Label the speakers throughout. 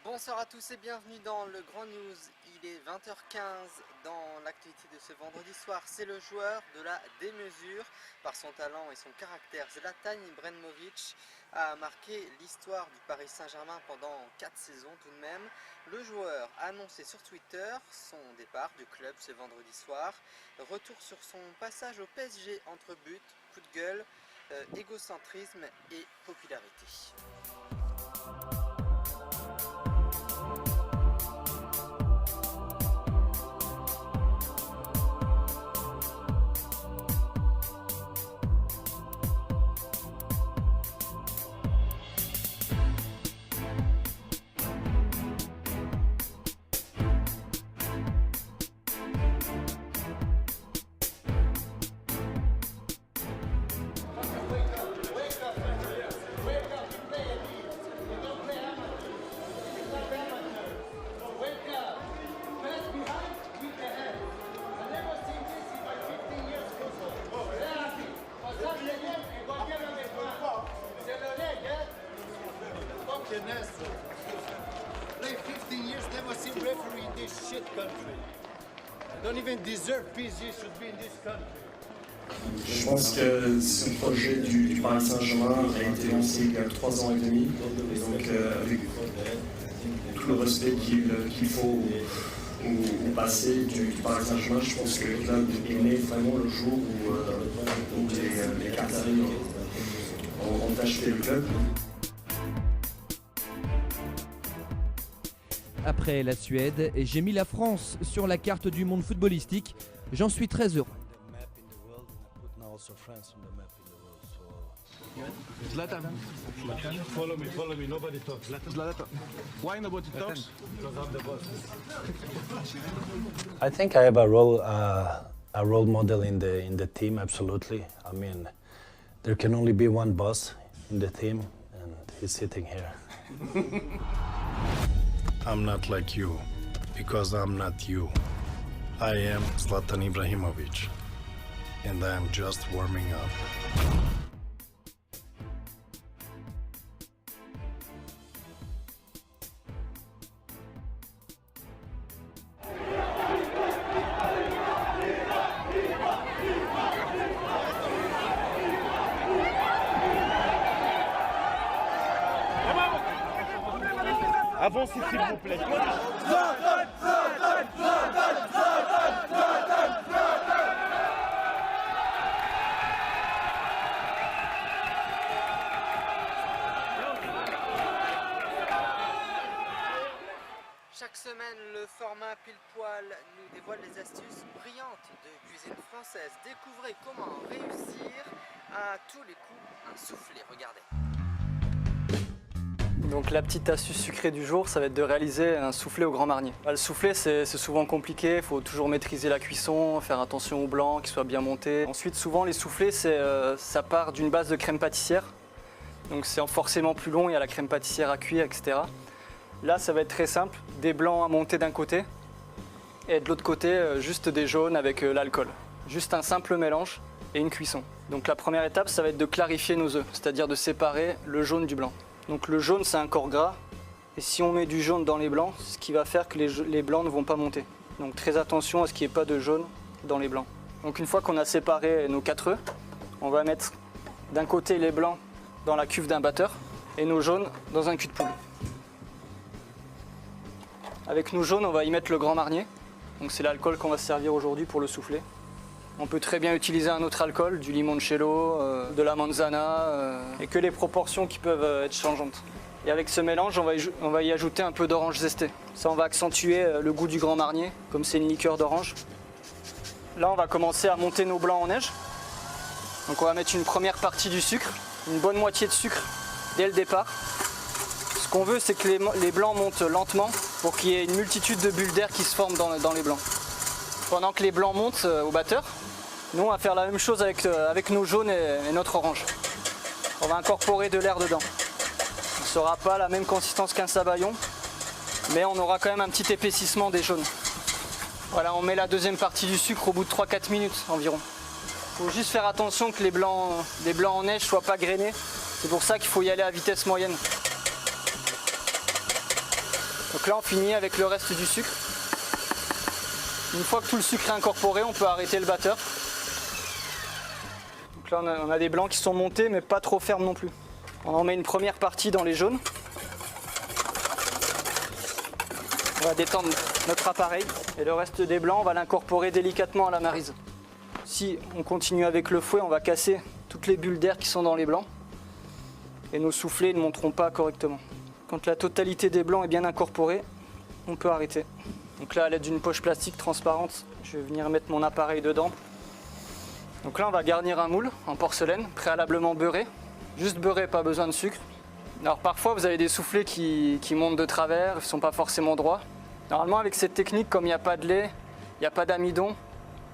Speaker 1: Bonsoir à tous et bienvenue dans le Grand News. Il est 20h15 dans l'actualité de ce vendredi soir. C'est le joueur de la démesure. Par son talent et son caractère, Zlatan Ibrahimović a marqué l'histoire du Paris Saint-Germain pendant 4 saisons tout de même. Le joueur a annoncé sur Twitter son départ du club ce vendredi soir. Retour sur son passage au PSG entre buts, coup de gueule, égocentrisme et popularité.
Speaker 2: Play 15 years, never seen referee in this shit country. Don't even deserve PSG should be in this country.
Speaker 3: Je pense que ce projet du Paris Saint-Germain a été lancé il y a 3 ans et demi, et donc avec tout le respect qu'il faut au passé du Paris Saint-Germain, je pense que le club est né vraiment le jour où les Qataris ont acheté le club.
Speaker 4: Après la Suède, j'ai mis la France sur la carte du monde footballistique. J'en suis très heureux.
Speaker 5: Zlatan, follow me, nobody talks. Zlatan, why nobody talks? Because I'm the boss.
Speaker 6: I think I have a role model in the team, absolutely. I mean, there can only be one boss in the team, and he's sitting here.
Speaker 7: I'm not like you, because I'm not you. I am Zlatan Ibrahimović, and I am just warming up.
Speaker 5: Avancez s'il vous plaît.
Speaker 1: Chaque semaine, le format pile poil nous dévoile les astuces brillantes de cuisine française. Découvrez comment réussir à tous les coups un soufflé. Regardez.
Speaker 8: Donc la petite astuce sucrée du jour, ça va être de réaliser un soufflé au grand marnier. Le soufflé, c'est souvent compliqué, il faut toujours maîtriser la cuisson, faire attention au blanc, qu'il soit bien monté. Ensuite, souvent les soufflés, ça part d'une base de crème pâtissière. Donc c'est forcément plus long, il y a la crème pâtissière à cuire, etc. Là, ça va être très simple, des blancs à monter d'un côté et de l'autre côté, juste des jaunes avec l'alcool. Juste un simple mélange et une cuisson. Donc la première étape, ça va être de clarifier nos œufs, c'est-à-dire de séparer le jaune du blanc. Donc le jaune, c'est un corps gras, et si on met du jaune dans les blancs, ce qui va faire que les blancs ne vont pas monter. Donc très attention à ce qu'il n'y ait pas de jaune dans les blancs. Donc une fois qu'on a séparé nos 4 œufs, on va mettre d'un côté les blancs dans la cuve d'un batteur et nos jaunes dans un cul de poule. Avec nos jaunes, on va y mettre le grand marnier. Donc c'est l'alcool qu'on va se servir aujourd'hui pour le souffler. On peut très bien utiliser un autre alcool, du limoncello, de la manzana, et que les proportions qui peuvent être changeantes. Et avec ce mélange, on va y ajouter un peu d'orange zesté. Ça, on va accentuer le goût du grand marnier, comme c'est une liqueur d'orange. Là, on va commencer à monter nos blancs en neige. Donc on va mettre une première partie du sucre, une bonne moitié de sucre dès le départ. Ce qu'on veut, c'est que les blancs montent lentement pour qu'il y ait une multitude de bulles d'air qui se forment dans les blancs. Pendant que les blancs montent au batteur, nous on va faire la même chose avec nos jaunes et notre orange. On va incorporer de l'air dedans. On ne sera pas la même consistance qu'un sabayon, mais on aura quand même un petit épaississement des jaunes. Voilà, on met la deuxième partie du sucre au bout de 3-4 minutes environ. Il faut juste faire attention que les blancs en neige ne soient pas grainés. C'est pour ça qu'il faut y aller à vitesse moyenne. Donc là on finit avec le reste du sucre. Une fois que tout le sucre est incorporé, on peut arrêter le batteur. Donc là on a des blancs qui sont montés mais pas trop fermes non plus. On en met une première partie dans les jaunes. On va détendre notre appareil et le reste des blancs on va l'incorporer délicatement à la maryse. Si on continue avec le fouet, on va casser toutes les bulles d'air qui sont dans les blancs et nos soufflets ne monteront pas correctement. Quand la totalité des blancs est bien incorporée, on peut arrêter. Donc là, à l'aide d'une poche plastique transparente, je vais venir mettre mon appareil dedans. Donc là, on va garnir un moule en porcelaine, préalablement beurré. Juste beurré, pas besoin de sucre. Alors parfois, vous avez des soufflets qui montent de travers, ils ne sont pas forcément droits. Normalement, avec cette technique, comme il n'y a pas de lait, il n'y a pas d'amidon,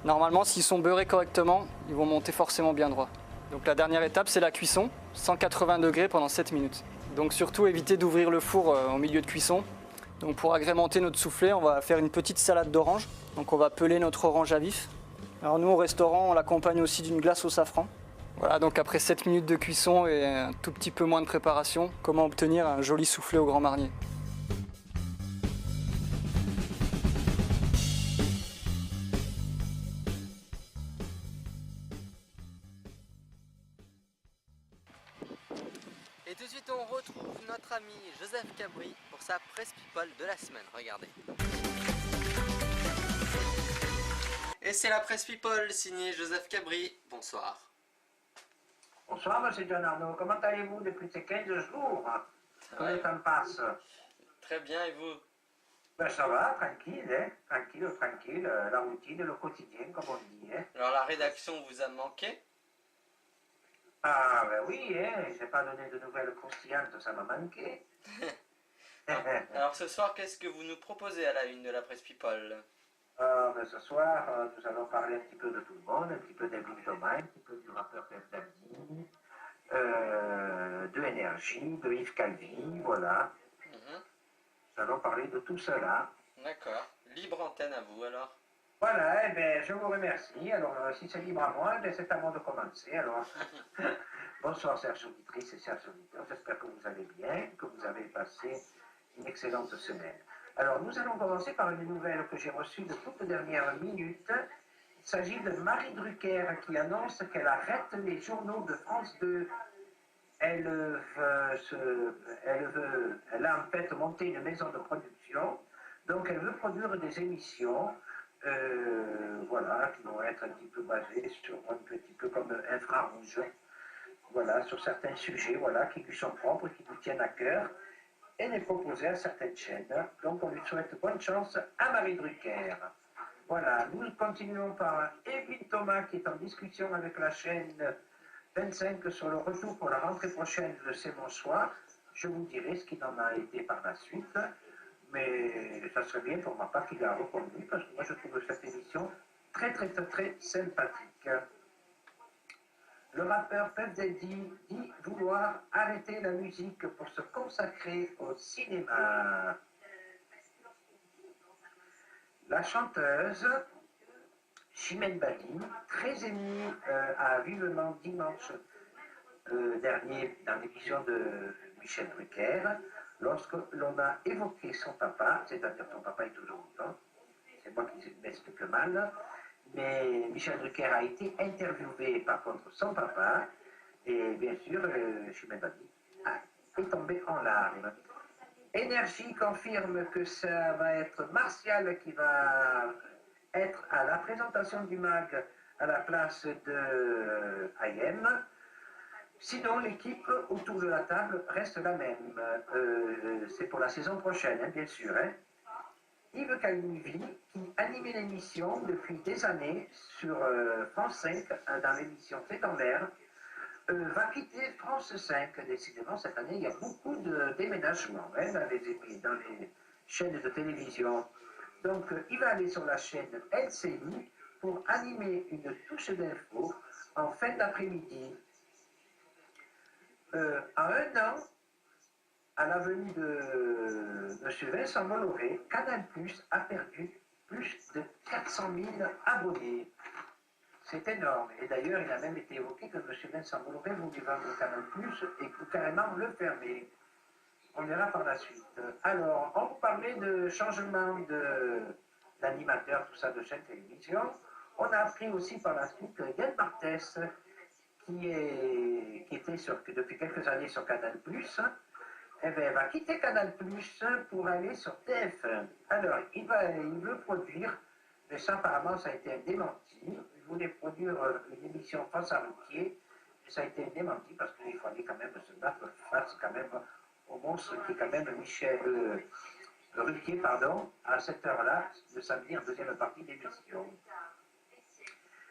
Speaker 8: normalement, s'ils sont beurrés correctement, ils vont monter forcément bien droit. Donc la dernière étape, c'est la cuisson, 180 degrés pendant 7 minutes. Donc surtout, évitez d'ouvrir le four au milieu de cuisson. Donc pour agrémenter notre soufflé, on va faire une petite salade d'orange. Donc on va peler notre orange à vif. Alors nous, au restaurant, on l'accompagne aussi d'une glace au safran. Voilà, donc après 7 minutes de cuisson et un tout petit peu moins de préparation, comment obtenir un joli soufflé au Grand Marnier.
Speaker 1: Et tout de suite on retrouve notre ami Joseph Cabri pour sa presse people de la semaine, regardez. Et c'est la presse people signée Joseph Cabri, bonsoir.
Speaker 9: Bonsoir, monsieur John Arnaud. Comment allez-vous depuis ces 15 jours? Comment le temps passe?
Speaker 1: Très bien, et vous?
Speaker 9: Ben, ça va, tranquille, hein? Tranquille, la routine, le quotidien, comme on dit, hein?
Speaker 1: Alors la rédaction vous a manqué?
Speaker 9: Ah, ben oui, hein? Je n'ai pas donné de nouvelles croustillantes, ça m'a manqué.
Speaker 1: Alors ce soir, qu'est-ce que vous nous proposez à la une de la presse people?
Speaker 9: Ben, ce soir, nous allons parler un petit peu de tout le monde, un petit peu d'Evelyne Thomas, un petit peu du rappeur Debdadi, de Énergie, de Yves Calvi, voilà. Nous allons parler de tout cela.
Speaker 1: D'accord. Libre antenne à vous alors.
Speaker 9: Voilà, eh bien, je vous remercie. Alors, si c'est libre à moi, eh c'est à moi de commencer. Alors, bonsoir, chers auditrices et chers auditeurs. J'espère que vous allez bien, que vous avez passé une excellente semaine. Alors, nous allons commencer par une nouvelle que j'ai reçue de toute dernière minute. Il s'agit de Marie Drucker qui annonce qu'elle arrête les journaux de France 2. Elle a en fait monté une maison de production, donc elle veut produire des émissions, voilà, qui vont être un petit peu basées sur un petit peu comme Infrarouge, voilà, sur certains sujets, voilà, qui lui sont propres, qui lui tiennent à cœur, et les proposer à certaines chaînes. Donc on lui souhaite bonne chance à Marie Drucker. Voilà, nous continuons par Evelyne Thomas qui est en discussion avec la chaîne 25 sur le retour pour la rentrée prochaine de C'est mon choix. Je vous dirai ce qu'il en a été par la suite, mais ça serait bien pour ma part qu'il a reconduit, parce que moi je trouve cette émission très sympathique. Le rappeur Puff Daddy dit vouloir arrêter la musique pour se consacrer au cinéma. La chanteuse Chimène Badi, très émue, a vivement dimanche dernier dans l'émission de Michel Drucker, lorsque l'on a évoqué son papa, c'est-à-dire son papa est toujours vivant, c'est moi qui m'explique mal, mais Michel Drucker a été interviewé par contre son papa, et bien sûr, Chimène Badi est tombé en larmes. Énergie confirme que ça va être Martial qui va être à la présentation du MAG à la place de IM. Sinon, l'équipe autour de la table reste la même. C'est pour la saison prochaine, hein, bien sûr. Hein. Yves Calvi, qui animait l'émission depuis des années sur France 5, dans l'émission C'est en l'air, va quitter France 5. Décidément, cette année, il y a beaucoup de déménagements hein, dans les chaînes de télévision. Donc, il va aller sur la chaîne LCI pour animer une touche d'info en fin d'après-midi. En un an, à la venue de M. Vincent Bolloré, Canal+ a perdu plus de 400 000 abonnés. C'est énorme. Et d'ailleurs, il a même été évoqué que M. Vincent Bolloré voulait vendre Canal+, et carrément le fermer. On verra par la suite. Alors, on vous parlait de changement d'animateur, tout ça, de chaîne télévision. On a appris aussi par la suite que Yann Barthès, qui était depuis quelques années sur Canal+, eh bien, va quitter Canal+, pour aller sur TF1. Alors, il veut produire, mais ça apparemment ça a été un démenti, il voulait produire une émission face à Ruquier, et ça a été démenti parce qu'il fallait quand même se battre face quand même au monstre qui est quand même Ruquier, pardon, à cette heure-là, le samedi en deuxième partie d'émission.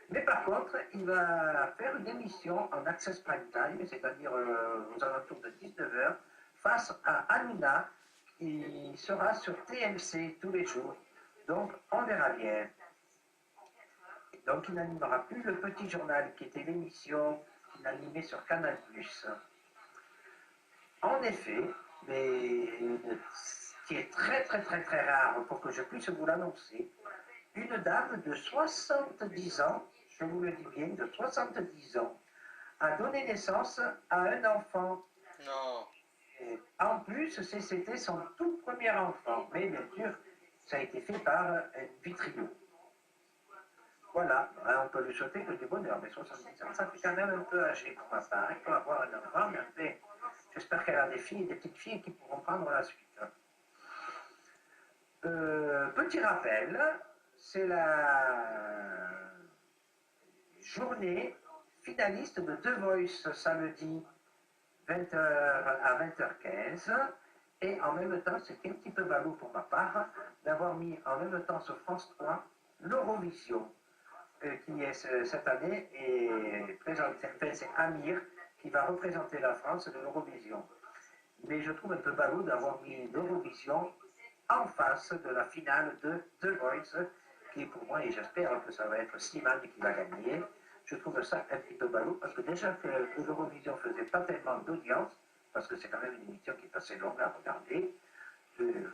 Speaker 9: Mais par contre, il va faire une émission en Access Prime Time, c'est-à-dire aux alentours de 19h, face à Hanouna, qui sera sur TMC tous les jours. Donc, on verra bien. Donc, il n'animera plus le Petit Journal, qui était l'émission qu'il animait sur Canal+. En effet, ce qui est très très très très rare pour que je puisse vous l'annoncer, une dame de 70 ans, je vous le dis bien, de 70 ans, a donné naissance à un enfant.
Speaker 1: Non.
Speaker 9: Et en plus, c'était son tout premier enfant, mais bien sûr, ça a été fait par Vitrio. Voilà, on peut lui souhaiter que du bonheur, mais 70 ans, ça fait quand même un peu âgé pour ma part. Il peut avoir un enfant, mais enfin, j'espère qu'elle a des filles, des petites filles qui pourront prendre la suite. Petit rappel, c'est la journée finaliste de The Voice samedi 20h à 20h15. Et en même temps, c'était un petit peu ballot pour ma part d'avoir mis en même temps sur France 3 l'Eurovision, qui est cette année est présenté. Enfin, c'est Amir qui va représenter la France de l'Eurovision. Mais je trouve un peu ballot d'avoir mis l'Eurovision en face de la finale de The Voice, qui est pour moi, et j'espère que ça va être Slimane qui va gagner. Je trouve ça un petit peu ballot, parce que déjà que l'Eurovision ne faisait pas tellement d'audience, parce que c'est quand même une émission qui est assez longue à regarder.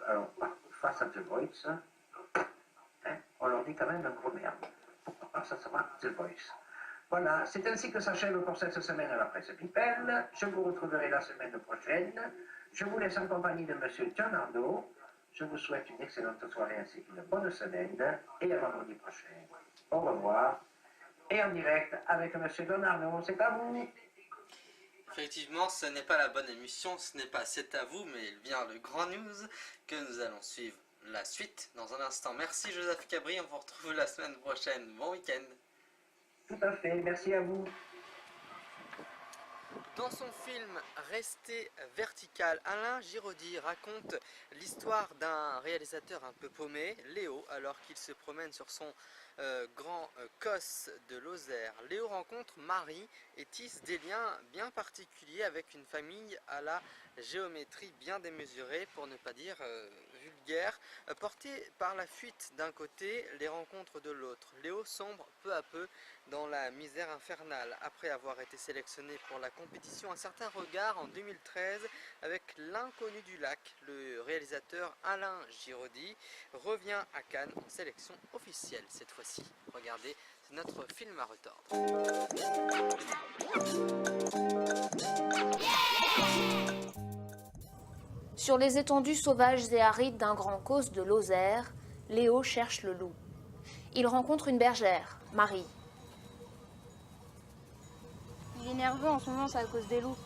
Speaker 9: Alors, face à The Voice, hein, on leur dit quand même un gros merde. Pourquoi pas, ça sera The Voice. Voilà, c'est ainsi que s'achève pour cette semaine à la presse People. Je vous retrouverai la semaine prochaine. Je vous laisse en compagnie de M. John Arnaud. Je vous souhaite une excellente soirée ainsi qu'une bonne semaine. Et à vendredi prochain. Au revoir. Et en direct avec M. John Arnaud, c'est à vous.
Speaker 1: Effectivement, ce n'est pas la bonne émission, ce n'est pas C'est à vous, mais bien le grand news que nous allons suivre la suite dans un instant. Merci Joseph Cabri, on vous retrouve la semaine prochaine. Bon week-end.
Speaker 9: Tout à fait, merci à vous.
Speaker 1: Dans son film Rester vertical, Alain Giraudy raconte l'histoire d'un réalisateur un peu paumé, Léo, alors qu'il se promène sur son grand COS de Lozère. Léo rencontre Marie et tisse des liens bien particuliers avec une famille à la géométrie bien démesurée, pour ne pas dire vulgaire, portée par la fuite d'un côté, les rencontres de l'autre. Léo sombre peu à peu dans la misère infernale. Après avoir été sélectionné pour la compétition Un certain regard en 2013 avec L'Inconnu du lac, le réalisateur Alain Giraudy revient à Cannes en sélection officielle cette fois-ci. Regardez, c'est notre film à retordre.
Speaker 10: Sur les étendues sauvages et arides d'un grand causse de Lozère, Léo cherche le loup. Il rencontre une bergère, Marie.
Speaker 11: Il est nerveux en ce moment, c'est à cause des loups.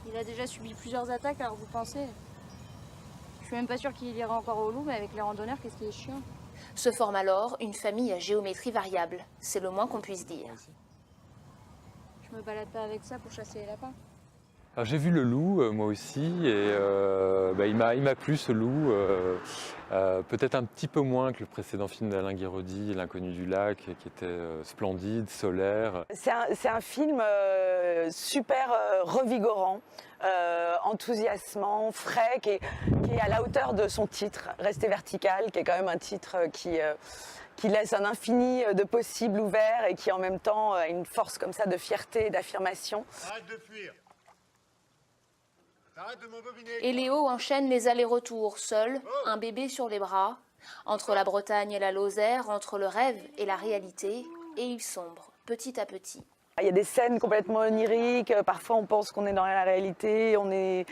Speaker 11: Il a déjà subi plusieurs attaques, alors vous pensez? Je suis même pas sûre qu'il ira encore au loup, mais avec les randonneurs, qu'est-ce qui est chiant?
Speaker 10: Se forme alors une famille à géométrie variable. C'est le moins qu'on puisse dire.
Speaker 11: Je me balade pas avec ça pour chasser les lapins.
Speaker 12: Alors j'ai vu le loup, moi aussi, et il m'a plu ce loup, peut-être un petit peu moins que le précédent film d'Alain Giraudy, L'Inconnu du lac, qui était splendide, solaire.
Speaker 13: C'est un film super revigorant, enthousiasmant, frais, qui est à la hauteur de son titre, Rester vertical, qui est quand même un titre qui laisse un infini de possibles ouverts et qui en même temps a une force comme ça de fierté et d'affirmation.
Speaker 2: Arrête de fuir.
Speaker 10: Et Léo enchaîne les allers-retours, seul, un bébé sur les bras, Entre la Bretagne et la Lozère, entre le rêve et la réalité, et il sombre petit à petit.
Speaker 13: Il y a des scènes complètement oniriques, parfois on pense qu'on est dans la réalité, on est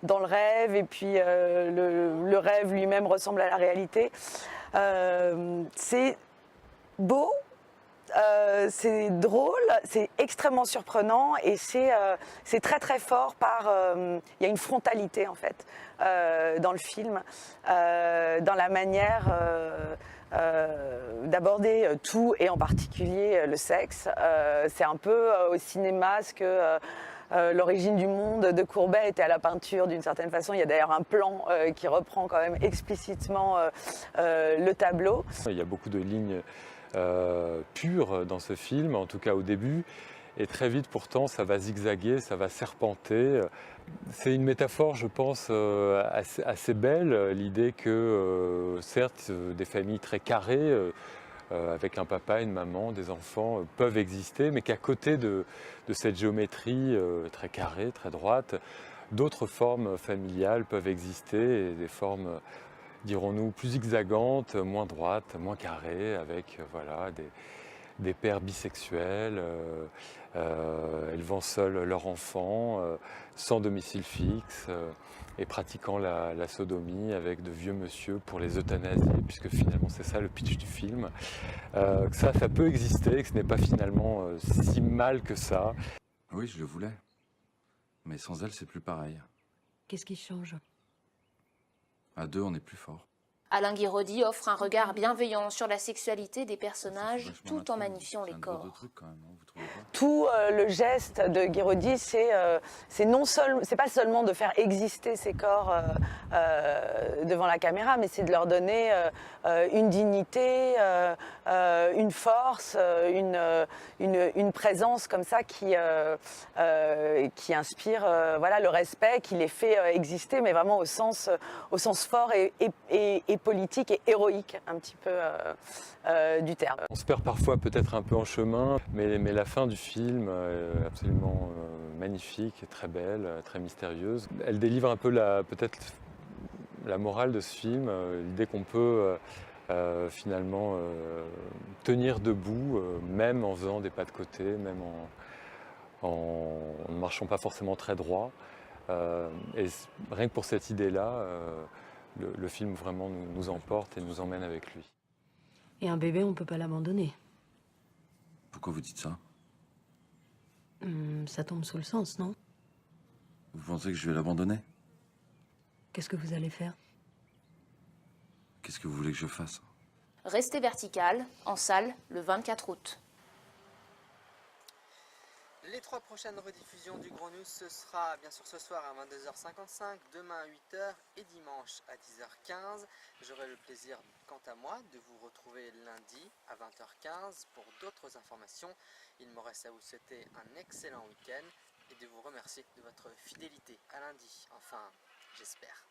Speaker 13: dans le rêve, et puis le rêve lui-même ressemble à la réalité. C'est beau, c'est drôle, c'est extrêmement surprenant, et c'est très très fort il y a une frontalité en fait dans le film, dans la manière d'aborder tout, et en particulier le sexe. C'est un peu au cinéma ce que l'origine du monde de Courbet était à la peinture d'une certaine façon. Il y a d'ailleurs un plan qui reprend quand même explicitement le tableau.
Speaker 12: Il y a beaucoup de lignes pures dans ce film, en tout cas au début. Et très vite, pourtant, ça va zigzaguer, ça va serpenter. C'est une métaphore, je pense, assez belle, l'idée que, certes, des familles très carrées, avec un papa, une maman, des enfants, peuvent exister, mais qu'à côté de cette géométrie très carrée, très droite, d'autres formes familiales peuvent exister, et des formes, dirons-nous, plus zigzagantes, moins droites, moins carrées, avec voilà, des pères bisexuels, élevant seuls leurs enfants, sans domicile fixe, et pratiquant la sodomie avec de vieux monsieur pour les euthanasier, puisque finalement c'est ça le pitch du film. Que ça peut exister, que ce n'est pas finalement si mal que ça.
Speaker 14: Oui, je le voulais. Mais sans elle, c'est plus pareil.
Speaker 15: Qu'est-ce qui change?
Speaker 14: À deux, on est plus fort.
Speaker 10: Alain Guiraudy offre un regard bienveillant sur la sexualité des personnages tout en magnifiant les corps.
Speaker 13: Tout le geste de Guiraudy, c'est pas seulement de faire exister ces corps devant la caméra, mais c'est de leur donner une dignité, une force, une présence comme ça qui inspire voilà, le respect, qui les fait exister, mais vraiment au sens fort et politique et héroïque un petit peu du terme.
Speaker 12: On se perd parfois peut-être un peu en chemin, mais la fin du film est absolument magnifique, très belle, très mystérieuse. Elle délivre un peu peut-être la morale de ce film, l'idée qu'on peut finalement tenir debout, même en faisant des pas de côté, même en ne marchant pas forcément très droit. Et rien que pour cette idée-là, le film vraiment nous emporte et nous emmène avec lui.
Speaker 15: Et un bébé, on peut pas l'abandonner.
Speaker 14: Pourquoi vous dites ça?
Speaker 15: Ça tombe sous le sens, non?
Speaker 14: Vous pensez que je vais l'abandonner?
Speaker 15: Qu'est-ce que vous allez faire?
Speaker 14: Qu'est-ce que vous voulez que je fasse?
Speaker 10: Restez vertical, en salle, le 24 août.
Speaker 1: Les 3 prochaines rediffusions du Grand News, ce sera bien sûr ce soir à 22h55, demain à 8h et dimanche à 10h15. J'aurai le plaisir, quant à moi, de vous retrouver lundi à 20h15 pour d'autres informations. Il me reste à vous souhaiter un excellent week-end et de vous remercier de votre fidélité à lundi. Enfin, j'espère.